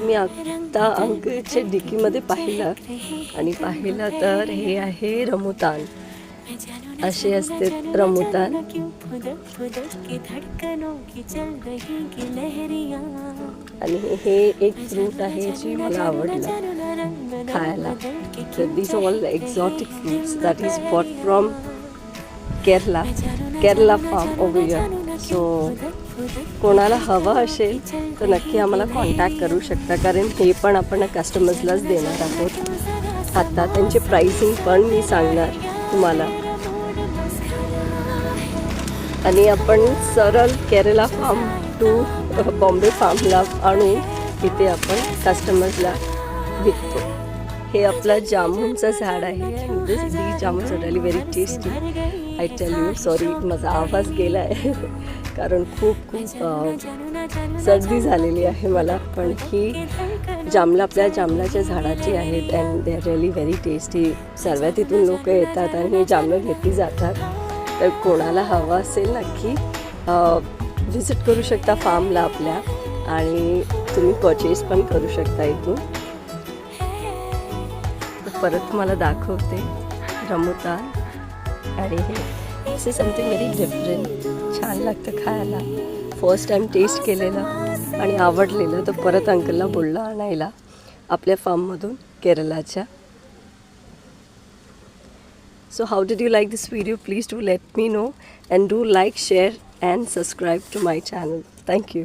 मी आत्ता अंकलच्या डिकीमध्ये पाहिलं आणि पाहिलं तर हे आहे रमुतान. असे असते रमुतान. आणि हे एक फ्रूट आहे जे मला आवडलं खायला. तर this all exotic fruits that is bought from Kerala farm over here. So कोणाला हवं असेल तर नक्की आम्हाला कॉन्टॅक्ट करू शकता, कारण हे पण आपण कस्टमर्सलाच देणार आहोत. आता त्यांचे प्राइसिंग पण मी सांगणार तुम्हाला. आणि आपण सरळ केरला फार्म टू बॉम्बे फार्मला आणून इथे आपण कस्टमर्सला विकतो. हे आपलं जामुनचं झाड आहे आणि this jamun really very tasty. I tell you. Sorry माझा आवाज गेला आहे कारण खूप सर्दी झालेली आहे मला. पण ही आपल्या जांभळाच्या झाडाची आहेत and they are really very tasty. सर्व तिथून लोक येतात आणि हे जांभळं घेतली जातात. तर कोणाला हवं असेल नक्की व्हिजिट करू शकता फार्मला आपल्या आणि तुम्ही परचेस पण करू शकता इथून. परत तुम्हाला दाखवते रमुतान. आणि हे दिस इज समथिंग व्हेरी डिफरंट. छान लागतं खायला. फर्स्ट टाईम टेस्ट केलेलं आणि आवडलेलं तर परत अंकलला बोललं आणायला आपल्या फार्ममधून केरलाच्या. So how did you like this video? Please do let me know and do like, share and subscribe to my channel. Thank you.